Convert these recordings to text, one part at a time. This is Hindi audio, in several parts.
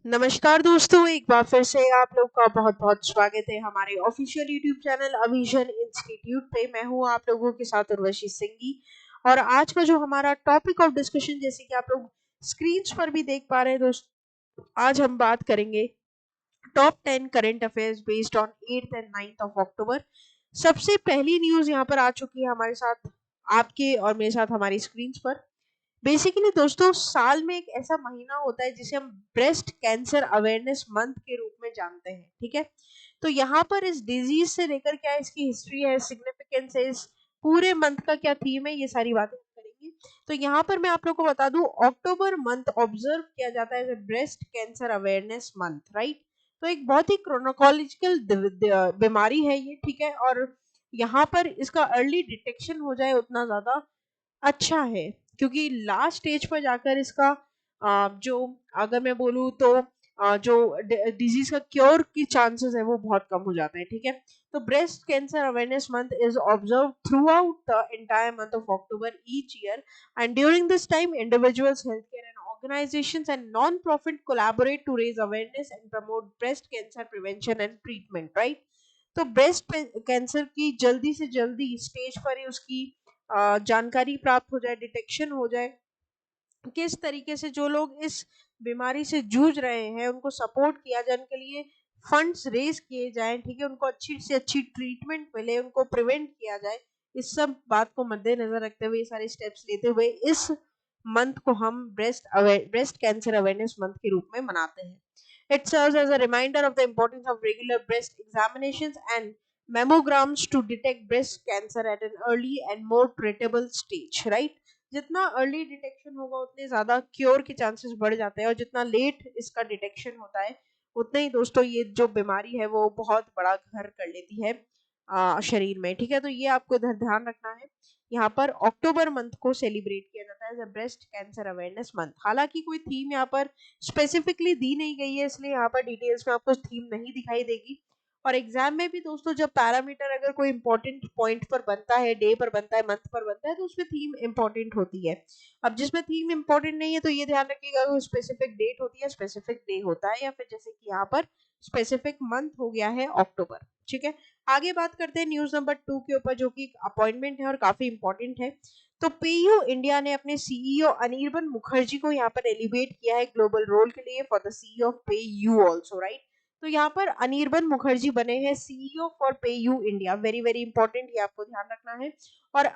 नमस्कार दोस्तों, एक बार फिर से आप लोग का बहुत बहुत स्वागत है हमारे ऑफिशियल यूट्यूब चैनल अविजन इंस्टीट्यूट पे। मैं हूँ आप लोगों के साथ उर्वशी सिंगी। और आज का जो हमारा टॉपिक ऑफ डिस्कशन, जैसे कि आप लोग स्क्रीन्स पर भी देख पा रहे हैं दोस्तों, आज हम बात करेंगे top 10 current affairs based on 8th and 9th of October. सबसे पहली न्यूज यहाँ पर आ चुकी है हमारे साथ, आपके और मेरे साथ हमारी स्क्रीन पर। बेसिकली दोस्तों, साल में एक ऐसा महीना होता है जिसे हम ब्रेस्ट कैंसर अवेयरनेस मंथ के रूप में जानते हैं, ठीक है। तो यहाँ पर इस डिजीज से लेकर क्या इसकी हिस्ट्री है, सिग्निफिकेंस है, इस पूरे मंथ का क्या थीम है, ये सारी बातें हम करेंगे। तो यहाँ पर मैं आप लोग को बता दूं, अक्टूबर मंथ ऑब्जर्व किया जाता है breast cancer awareness month, right. तो एक बहुत ही क्रोनोकोलॉजिकल बीमारी है ये, ठीक है। और यहाँ पर इसका अर्ली डिटेक्शन हो जाए उतना ज्यादा अच्छा है, क्योंकि लास्ट स्टेज पर जाकर इसका जो, अगर मैं बोलूँ तो जो डिजीज का क्योर की चांसेस है वो बहुत कम हो जाते हैं, ठीक है। तो breast cancer awareness month is observe through out the entire month of October each year, and during this time individuals, health care and organizations and non-profit collaborate to raise awareness and promote breast cancer prevention and treatment, right। तो ब्रेस्ट कैंसर की जल्दी से जल्दी स्टेज पर ही उसकी जानकारी प्राप्त हो जाए, डिटेक्शन हो जाए, किस तरीके से जो लोग इस बीमारी से जूझ रहे हैं उनको सपोर्ट किया जाए, उनके लिए फंड्स रेज किए जाएं, ठीक है, उनको अच्छी से अच्छी ट्रीटमेंट मिले, उनको प्रिवेंट किया जाए। इस सब बात को मद्देनजर रखते हुए, ये सारे स्टेप्स लेते हुए इस मंथ को हम ब्रेस्ट कैंसर अवेयरनेस मंथ के रूप में मनाते हैं। It serves as a reminder of the importance of regular breast examinations and mammograms to detect breast cancer at an early and more treatable stage, right। जितना अर्ली डिटेक्शन होगा उतने ज्यादा क्योर के चांसेस बढ़ जाते हैं, और जितना लेट इसका डिटेक्शन होता है उतना ही दोस्तों ये जो बीमारी है वो बहुत बड़ा घर कर लेती है शरीर में, ठीक है। तो ये आपको इधर ध्यान रखना है। यहाँ पर अक्टूबर मंथ को सेलिब्रेट किया जाता है ब्रेस्ट कैंसर अवेयरनेस मंथ। हालांकि कोई थीम यहाँ पर स्पेसिफिकली दी नहीं गई है, इसलिए यहाँ पर डिटेल्स में आपको थीम नहीं दिखाई देगी। और एग्जाम में भी दोस्तों, जब पैरामीटर अगर कोई इंपॉर्टेंट पॉइंट पर बनता है, डे पर बनता है, मंथ पर बनता है, तो उसमें थीम इंपॉर्टेंट होती है। अब जिसमें थीम इंपॉर्टेंट नहीं है तो ये ध्यान रखिएगा, कोई स्पेसिफिक डेट होती है, स्पेसिफिक डे होता है, या फिर जैसे कि यहाँ पर स्पेसिफिक मंथ हो गया है अक्टूबर, ठीक है। आगे बात करते हैं न्यूज नंबर 2 के ऊपर, जो कि अपॉइंटमेंट है और काफी इंपॉर्टेंट है। तो पेयू इंडिया ने अपने सीईओ अनिर्बन मुखर्जी को यहाँ पर एलिवेट किया है ग्लोबल रोल के लिए for the CEO of PayU also, right. तो यहाँ पर अनिर्बन मुखर्जी बने हैं CEO for PayU India, very very important, ये आपको ध्यान रखना है। और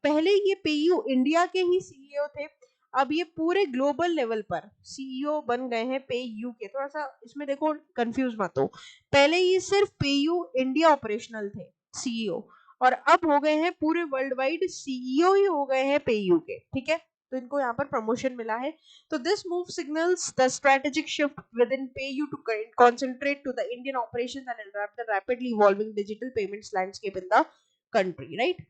पहले ये पेयू इंडिया के ही सीईओ थे, अब ये पूरे ग्लोबल लेवल पर सीईओ बन गए हैं पेयू के। थोड़ा सा इसमें देखो, कंफ्यूज मत हो, पहले ये सिर्फ पेयू इंडिया ऑपरेशनल थे सीईओ, और अब हो गए हैं पूरे वर्ल्ड वाइड सीईओ ही हो गए हैं पेयू के, ठीक है। तो इनको यहाँ पर प्रमोशन मिला है। तो this move signals the strategic shift within PayU to concentrate to the Indian operations and adapt the rapidly evolving digital payments landscape in the country, right।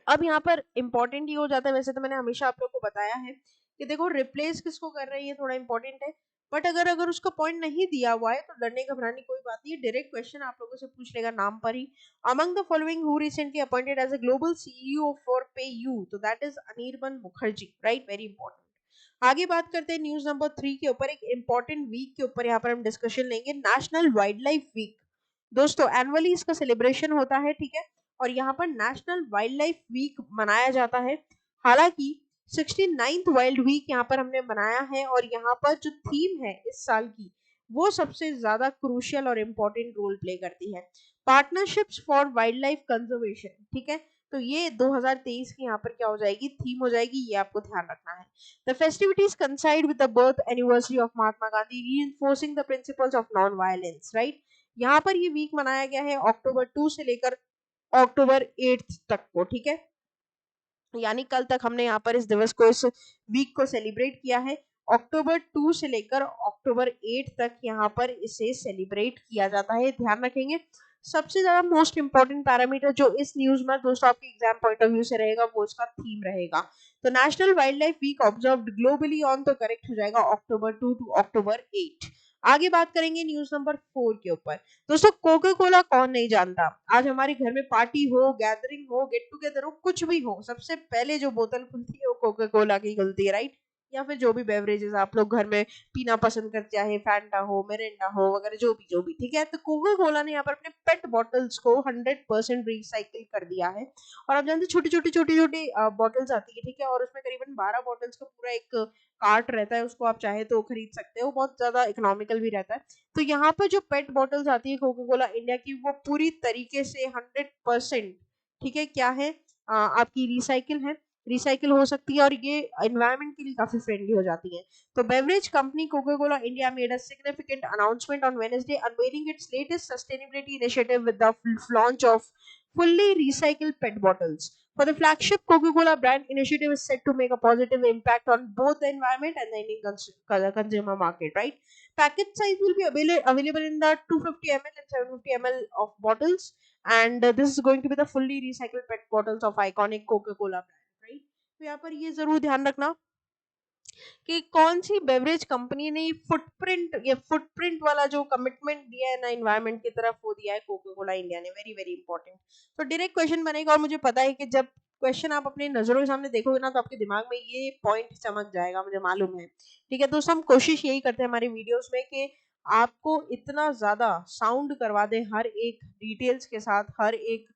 अब यहाँ पर इंपॉर्टेंट ये हो जाता है, वैसे तो मैंने हमेशा आप लोग को बताया है कि देखो रिप्लेस किसको कर रही है, थोड़ा इंपॉर्टेंट है। बट अगर उसका पॉइंट नहीं दिया हुआ है तो डरने घबराने कोई बात नहीं है, डायरेक्ट क्वेश्चन आप लोगों से पूछ लेगा नाम पर ही। Among the following who recently appointed as a global CEO for PayU, तो that is Anirban Mukherjee, right, very important. आगे बात करते हैं न्यूज नंबर 3 के ऊपर, एक इंपॉर्टेंट वीक के ऊपर यहाँ पर हम डिस्कशन लेंगे, नेशनल वाइल्ड लाइफ वीक। दोस्तों एनुअली इसका सेलिब्रेशन होता है, ठीक है, और यहाँ पर नेशनल वाइल्ड लाइफ वीक मनाया जाता है। हालांकि 69th वाइल्ड वीक यहाँ पर हमने मनाया है, और यहाँ पर जो थीम है इस साल की वो सबसे ज्यादा क्रूशियल और इम्पोर्टेंट रोल प्ले करती है, partnerships for wild life conservation, ठीक है। तो ये 2023 की यहाँ पर क्या हो जाएगी, थीम हो जाएगी, ये आपको ध्यान रखना है। The festivities कंसाइड with the birth anniversary of Mahatma Gandhi, reinforcing the principles of non violence, right. यहाँ पर ये वीक मनाया गया है अक्टूबर 2 से लेकर अक्टूबर 8 तक को, ठीक है। यानी कल तक हमने यहाँ पर इस दिवस को, इस वीक को सेलिब्रेट किया है। अक्टूबर 2 से लेकर अक्टूबर 8 तक यहाँ पर इसे सेलिब्रेट किया जाता है, ध्यान रखेंगे। सबसे ज्यादा मोस्ट इंपॉर्टेंट पैरामीटर जो इस न्यूज में दोस्तों आपके एग्जाम पॉइंट ऑफ व्यू से रहेगा वो इसका थीम रहेगा। तो national wildlife week observed globally on, तो करेक्ट हो जाएगा अक्टूबर 2 टू अक्टूबर 8। आगे बात करेंगे न्यूज नंबर 4 के ऊपर। दोस्तों कोका कोला कौन नहीं जानता, आज हमारे घर में पार्टी हो, गैदरिंग हो, गेट टुगेदर हो, कुछ भी हो, सबसे पहले जो बोतल खुलती है वो कोका कोला की खुलती है, राइट। या फिर जो भी बेवरेजेस आप लोग घर में पीना पसंद करते, चाहे फैंटा हो, मिरिंडा हो वगैरह, जो भी, ठीक है। तो कोका कोला ने यहाँ पर अपने पेट बॉटल्स को 100% रिसाइकिल कर दिया है। और आप जानते हैं छोटी छोटी बॉटल्स आती है, ठीक है, और उसमें करीबन 12 बॉटल्स का पूरा एक कार्ट रहता है, उसको आप चाहे तो खरीद सकते हो, बहुत ज्यादा इकोनॉमिकल भी रहता है। तो यहाँ पर जो पेट बॉटल्स आती है कोका कोला इंडिया की, वो पूरी तरीके से 100%, ठीक है, क्या है, आपकी रिसाइकिल हो सकती है, और ये एनवायरनमेंट के लिए काफी फ्रेंडली हो जाती है। तो beverage company Coca Cola India made a significant announcement on Wednesday unveiling it's latest sustainability initiative with the launch of fully recycled PET bottles. For the flagship Coca-Cola brand initiative is set to make a positive impact on both the environment and the Indian consumer market, right? Package size will be available in the 250 ml and 750 ml of bottles, and this is going to be the fully recycled PET bottles of iconic Coca-Cola brand, right? तो यहाँ पर ये जरूर ध्यान रखना कि कौन सी बेवरेज कंपनी ने फुटप्रिंट वाला जो कमिटमेंट दिया है ना एनवायरनमेंट की तरफ, वो दिया है कोका कोला इंडिया ने। Very very important. तो डायरेक्ट क्वेश्चन बनेगा, और मुझे पता है कि जब क्वेश्चन आप अपनी नजरों के सामने देखोगे ना, तो आपके दिमाग में ये पॉइंट चमक जाएगा, मुझे मालूम है, ठीक है। दोस्तों, हम कोशिश यही करते हैं हमारी वीडियोस में कि आपको इतना ज्यादा साउंड करवा दें हर एक डिटेल्स के साथ, हर एक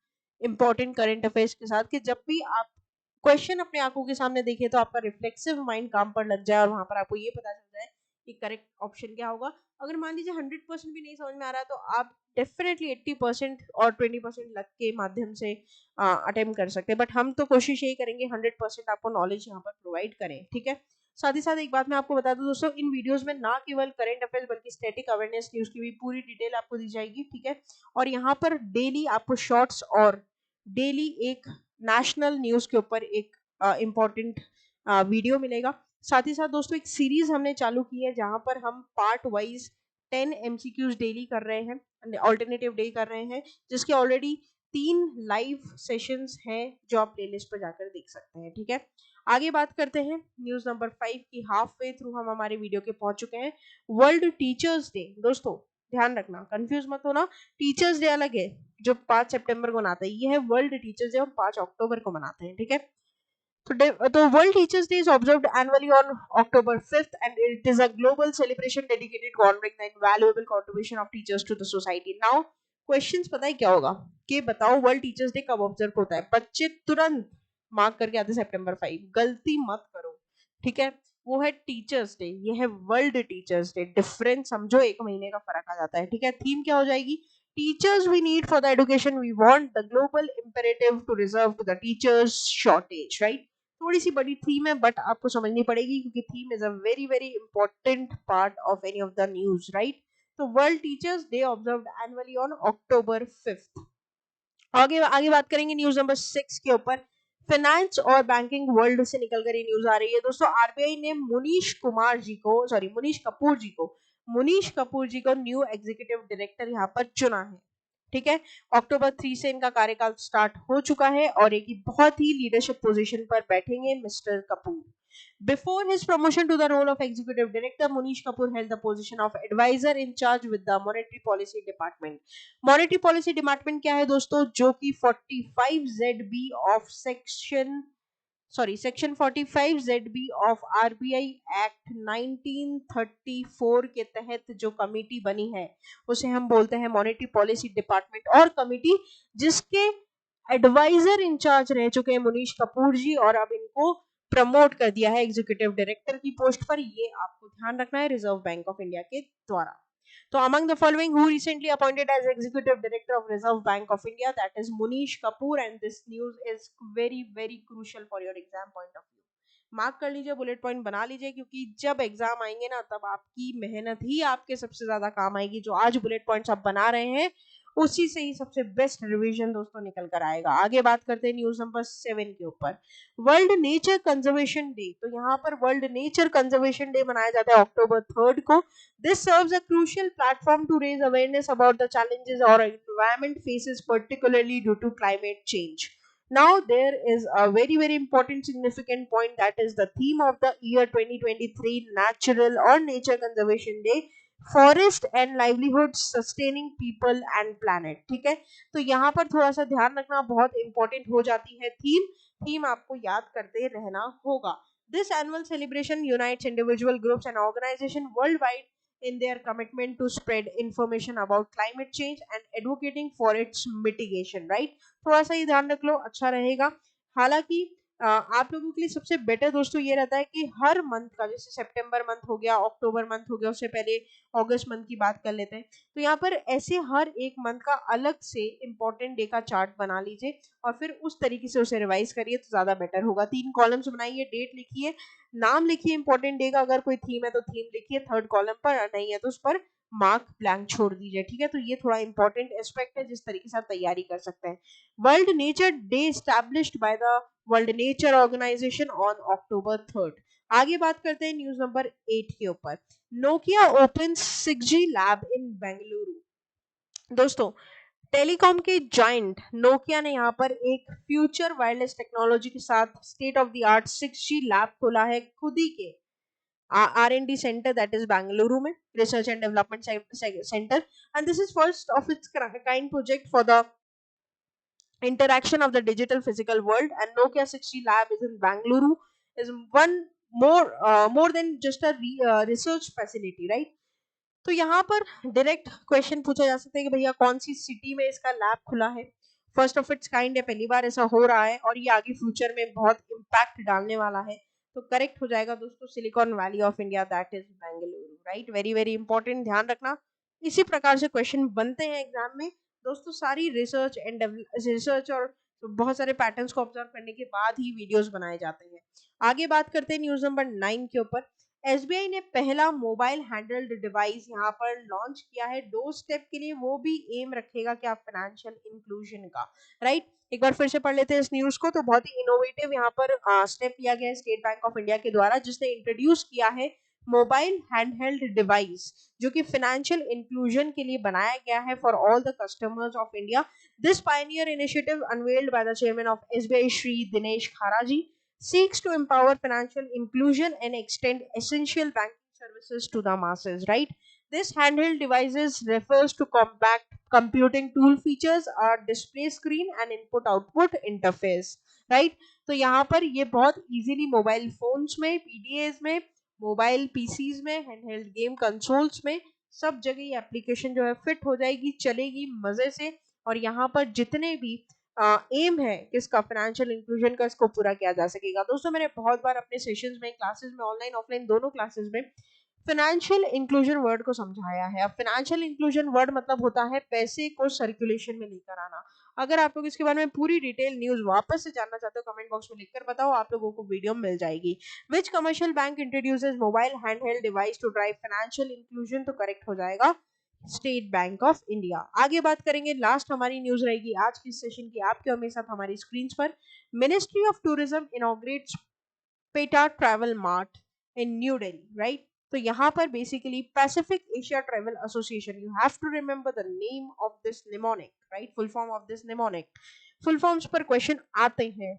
इंपॉर्टेंट करंट अफेयर्स के साथ, कि जब भी आप क्वेश्चन अपने आंखों के सामने देखे तो आपका रिफ्लेक्सिव माइंड काम पर लग जाए, और वहां पर आपको ये पता चल जाए कि करेक्ट ऑप्शन क्या होगा। अगर मान लीजिए 100% भी नहीं समझ में आ रहा है, तो आप डेफिनेटली 80% और 20% लग के माध्यम से अटेम्प्ट कर सकते हैं, बट हम तो कोशिश यही करेंगे 100% आपको नॉलेज यहाँ पर प्रोवाइड करें, ठीक है। साथ ही साथ एक बात मैं आपको बता दूं दोस्तों, इन वीडियोस में ना केवल करंट अफेयर्स बल्कि स्टैटिक अवेयरनेस न्यूज की भी पूरी डिटेल आपको दी जाएगी, ठीक है। और यहाँ पर डेली आपको शॉर्ट्स और डेली एक नेशनल न्यूज के ऊपर एक इम्पोर्टेंट वीडियो मिलेगा। साथ ही साथ दोस्तों, एक सीरीज हमने चालू की है जहां पर हम पार्ट वाइज 10 एमसीक्यूज डेली कर रहे हैं, ऑल्टरनेटिव डे कर रहे हैं, जिसके ऑलरेडी 3 लाइव सेशंस हैं जो आप प्लेलिस्ट पर जाकर देख सकते हैं, ठीक है। आगे बात करते हैं न्यूज नंबर 5 की। हाफ वे थ्रू हम हमारे वीडियो के पहुंच चुके हैं। वर्ल्ड टीचर्स डे, दोस्तों ध्यान रखना, कंफ्यूज मत होना, टीचर्स डे अलग है जो 5 सितंबर को मनाते हैं, ये है वर्ल्ड टीचर्स डे, हम 5 अक्टूबर को मनाते हैं, ठीक है। तो World Teachers Day is observed annually on October 5th, and it is a global celebration dedicated to honoring the invaluable contribution of teachers to the society. Now, questions पता है क्या होगा कि बताओ वर्ल्ड टीचर्स डे कब ऑब्जर्व होता है? बच्चे तुरंत मार्क करके आते सितंबर 5, गलती मत करो, ठीक है। वो है टीचर्स डे, ये है वर्ल्ड टीचर्स डे, डिफरेंस समझो, एक महीने का फर्क आ जाता है, ठीक है। थीम क्या हो जाएगी? Teachers we need for the education we want, the global imperative to reserve to the teachers shortage, right. थोड़ी सी बड़ी थीम है, बट आपको समझनी पड़ेगी क्योंकि theme is a very very important part of any of the news, right. तो world teachers day observed annually on October 5th। आगे आगे बात करेंगे न्यूज नंबर 6 के ऊपर। फाइनेंस और बैंकिंग वर्ल्ड से निकलकर ये न्यूज आ रही है दोस्तों। आरबीआई ने मुनीश कपूर जी को न्यू एग्जीक्यूटिव डायरेक्टर यहाँ पर चुना है, ठीक है। October 3 से इनका कार्यकाल स्टार्ट हो चुका है, और एक ही बहुत ही लीडरशिप पोजीशन पर बैठेंगे mister Kapoor. Before his promotion to the role of executive director, Munish Kapoor held the position of advisor in charge with the monetary policy department. Monetary policy department क्या है दोस्तों? जो कि 45ZB of section 45ZB of RBI act 1934 के तहत जो कमेटी बनी है, उसे हम बोलते हैं मॉनेटरी पॉलिसी डिपार्टमेंट। और कमेटी जिसके एडवाइजर इंचार्ज रह चुके हैं मुनीश कपूर जी, और अब इनको प्रमोट कर दिया है एग्जीक्यूटिव डायरेक्टर की पोस्ट पर, ये आपको ध्यान रखना है, रिजर्व बैंक ऑफ इंडिया के द्वारा। तो among the following who recently appointed as executive director of Reserve Bank of India, that is Munish Kapoor, and this news is very very crucial for your exam point of view। Mark कर लीजिए, बुलेट पॉइंट बना लीजिए, क्योंकि जब एग्जाम आएंगे ना, तब आपकी मेहनत ही आपके सबसे ज्यादा काम आएगी। जो आज बुलेट पॉइंट्स आप बना रहे हैं, उसी से ही सबसे बेस्ट रिवीजन दोस्तों निकल कर आएगा। आगे बात करते हैं न्यूज नंबर 7 के ऊपर। वर्ल्ड नेचर कंजर्वेशन डे, तो यहाँ पर वर्ल्ड नेचर कंजर्वेशन डे मनाया जाता है October 3 को। This serves a crucial platform to raise awareness about the challenges our environment faces, particularly due to climate change. Now there is a very very important significant point, that is the theme of the year 2023 natural or nature conservation day, forest and livelihood sustaining people and planet, ठीक है। तो यहाँ पर थोड़ा सा ध्यान रखना बहुत इंपॉर्टेंट हो जाती है थीम आपको याद करते रहना होगा। This annual celebration unites individual groups and organizations worldwide in their commitment to spread information about climate change and advocating for its mitigation, right? थोड़ा सा ये ध्यान रख लो, अच्छा रहेगा। हालांकि आप लोगों के लिए सबसे बेटर दोस्तों ये रहता है कि हर मंथ का, जैसे सितंबर मंथ हो गया, अक्टूबर मंथ हो गया, उससे पहले अगस्त मंथ की बात कर लेते हैं, तो यहाँ पर ऐसे हर एक मंथ का अलग से इंपॉर्टेंट डे का चार्ट बना लीजिए और फिर उस तरीके से उसे रिवाइज करिए तो ज्यादा बेटर होगा। 3 कॉलम्स बनाइए, डेट लिखिए, नाम लिखिए इंपॉर्टेंट डे का, अगर कोई थीम है तो थीम लिखिए थर्ड कॉलम पर, और नहीं है तो उस पर मार्क ब्लैंक छोड़ दीजिए, ठीक है। तो ये थोड़ा इंपॉर्टेंट एस्पेक्ट है जिस तरीके से आप तैयारी कर सकते हैं। World nature day established by the world nature organisation on October 3rd। आगे बात करते हैं न्यूज नंबर 8 के ऊपर। Nokia open 6G lab in Bengaluru. दोस्तों, टेलीकॉम के जायंट नोकिया ने यहाँ पर एक फ्यूचर वायरलेस टेक्नोलॉजी के साथ state of the art 6G lab खोला है खुद ही के R&D centre, that is Bengaluru में, research and development centre, and this is first of its kind project for the interaction of the digital physical world, and Nokia 6G lab is in Bangalore, is one more than just a research facility, right? तो यहाँ पर डायरेक्ट क्वेश्चन पूछा जा सकता है कि भैया कौन सी सिटी में इसका लैब खुला है। फर्स्ट ऑफ इट्स काइंड है, पहली बार ऐसा हो रहा है और ये आगे फ्यूचर में बहुत इम्पैक्ट डालने वाला है। तो करेक्ट हो जाएगा दोस्तों silicon valley of India, that is Bengaluru, right. Very very important, ध्यान रखना। इसी प्रकार से क्वेश्चन बनते हैं एग्जाम में दोस्तों। सारी रिसर्च और बहुत सारे पैटर्न्स को ऑब्जर्व करने के बाद ही वीडियोस बनाए जाते हैं। आगे बात करते हैं न्यूज नंबर 9 के ऊपर। एसबीआई ने पहला मोबाइल हैंडल्ड डिवाइस यहाँ पर लॉन्च किया है डोर स्टेप के लिए, वो भी एम रखेगा क्या, फाइनेंशियल इंक्लूजन का, राइट। एक बार फिर से पढ़ लेते हैं इस न्यूज को। तो बहुत ही इनोवेटिव यहाँ पर स्टेप लिया गया है स्टेट बैंक ऑफ इंडिया के द्वारा, जिसने इंट्रोड्यूस किया है मोबाइल हैंडहेल्ड डिवाइस, जो कि फाइनेंशियल इंक्लूजन के लिए बनाया गया है for all the customers of India. This Pioneer initiative unveiled by the chairman of SBI Shri Dinesh खारा जी seeks to empower financial inclusion and extend essential banking services to the masses, right? This handheld devices refers to compact computing tool features, a display screen and input output interface, right? तो यहाँ पर ये बहुत easily मोबाइल फोन्स में, पीडीएस में, मोबाइल पीसीज में, हैंडहेल्ड गेम कंसोल्स में, सब जगह ये एप्लीकेशन जो है फिट हो जाएगी, चलेगी मजे से। और यहाँ पर जितने भी एम है किसका, फाइनेंशियल इंक्लूजन का, इसको पूरा किया जा सकेगा। दोस्तों मैंने बहुत बार अपने सेशंस में, क्लासेस में, ऑनलाइन ऑफलाइन दोनों क्लासेस में फाइनेंशियल इंक्लूजन वर्ड को समझाया है। अब फाइनेंशियल इंक्लूजन वर्ड मतलब होता है पैसे को सर्कुलेशन में लेकर आना। अगर आप लोग इसके बारे में पूरी डिटेल न्यूज वापस से जानना चाहते हो, कमेंट बॉक्स में लिखकर बताओ, आप लोगों को वीडियो मिल जाएगी। Which commercial bank introduces mobile handheld device to drive financial inclusion, तो करेक्ट हो जाएगा स्टेट बैंक ऑफ इंडिया। आगे बात करेंगे, लास्ट हमारी न्यूज रहेगी आज की सेशन की आपके और मेरे साथ हमारी स्क्रीन पर। Ministry of tourism inaugurates PATA travel mart in New Delhi, right. तो यहाँ पर basically Pacific Asia travel association, you have to remember the name of this mnemonic, right, full form of this mnemonic. Full forms पर क्वेश्चन आते हैं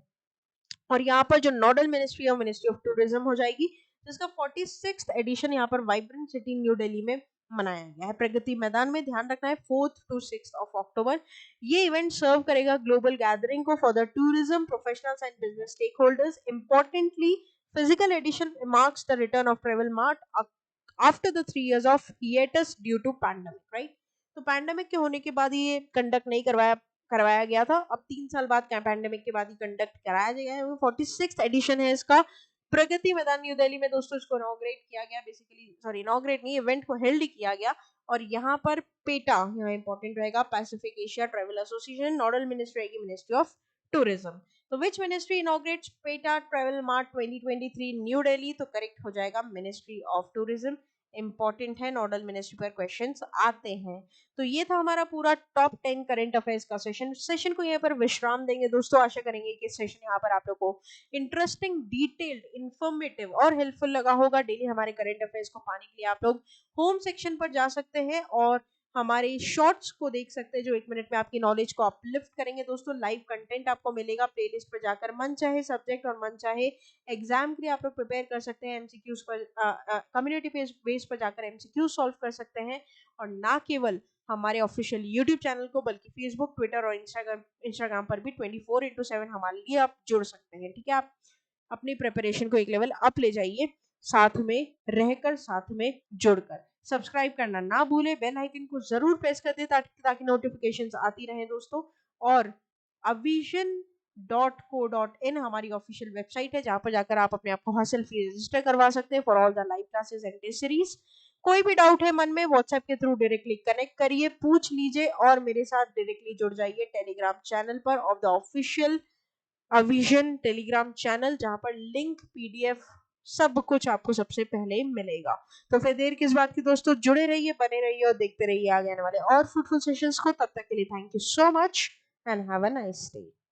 और यहाँ पर जो नोडल मिनिस्ट्री है मिनिस्ट्री ऑफ टूरिज्म हो जाएगी, जिसका 46th एडिशन यहाँ पर वाइब्रेंट सिटी न्यू दिल्ली में मनाया गया है, प्रगति मैदान में। ध्यान रखना है 4th to 6th of October। ये इवेंट सर्व करेगा ग्लोबल गैदरिंग को for the tourism professionals and business stake holders. Importantly, physical edition marks the return of travel mart after the 3 years of hiatus due to pandemic, right. तो पैंडेमिक के होने के बाद ये कंडक्ट नहीं करवाया गया था, अब 3 साल बाद पैंडेमिक के बाद ही कंडक्ट कराया गया है। 46th एडिशन है इसका, प्रगति मैदान न्यू दिल्ली में दोस्तों इसको इनॉग्रेट किया गया, बेसिकली सॉरी इनॉग्रेट नहीं, इवेंट को हेल्ड किया गया। और यहाँ पर पेटा यहाँ इंपॉर्टेंट रहेगा, Pacific Asia travel association. Nodal ministry रहेगी मिनिस्ट्री ऑफ टूरिज्म। तो which ministry inaugurates PATA travel mart 2023 new Delhi, तो करेक्ट हो जाएगा मिनिस्ट्री ऑफ टूरिज्म। इंपॉर्टेंट है, नोडल मिनिस्ट्री पर क्वेश्चंस आते हैं। तो ये था हमारा पूरा टॉप 10 करंट अफेयर्स का सेशन को यहाँ पर विश्राम देंगे दोस्तों। आशा करेंगे कि सेशन यहाँ पर आप लोग को इंटरेस्टिंग, डिटेल्ड, इंफॉर्मेटिव और हेल्पफुल लगा होगा। डेली हमारे करंट अफेयर्स को पाने के लिए आप लोग होम सेक्शन पर जा सकते हैं और हमारे शॉर्ट्स को देख सकते हैं जो 1 मिनट में आपकी नॉलेज को अपलिफ्ट करेंगे। दोस्तों लाइव कंटेंट आपको मिलेगा प्लेलिस्ट पर जाकर, मन चाहे सब्जेक्ट और मन चाहे एग्जाम के लिए आप लोग प्रिपेयर कर सकते हैं। एमसीक्यूज पर, कम्युनिटी बेस पर जाकर एमसीक्यू सॉल्व कर सकते हैं। और ना केवल हमारे ऑफिशियल यूट्यूब चैनल को बल्कि फेसबुक, ट्विटर और इंस्टाग्राम पर भी 24/7 हमारे लिए आप जुड़ सकते हैं, ठीक है। आप अपनी प्रिपरेशन को एक लेवल अप ले जाइए, साथ में रहकर, साथ में जुड़कर। सब्सक्राइब करना ना भूले, बेल आइकन को जरूर प्रेस कर दे ताकि नोटिफिकेशंस आती रहे दोस्तों। और avision.co.in हमारी ऑफिशियल वेबसाइट है, जहां पर जाकर आप अपने आप को हासिल फी रजिस्टर करवा सकते हैं for all the live classes and test series. कोई भी डाउट है मन में, व्हाट्सएप के थ्रू डायरेक्टली कनेक्ट करिए, पूछ लीजिए और मेरे साथ डायरेक्टली जुड़ जाइए टेलीग्राम चैनल पर ऑफ द ऑफिशियल अविजन टेलीग्राम चैनल, जहां पर लिंक, पीडीएफ, सब कुछ आपको सबसे पहले मिलेगा। तो फिर देर किस बात की दोस्तों, जुड़े रहिए, बने रहिए और देखते रहिए आगे आने वाले और फ्रूटफुल सेशंस को। तब तक के लिए thank you so much and have a nice day.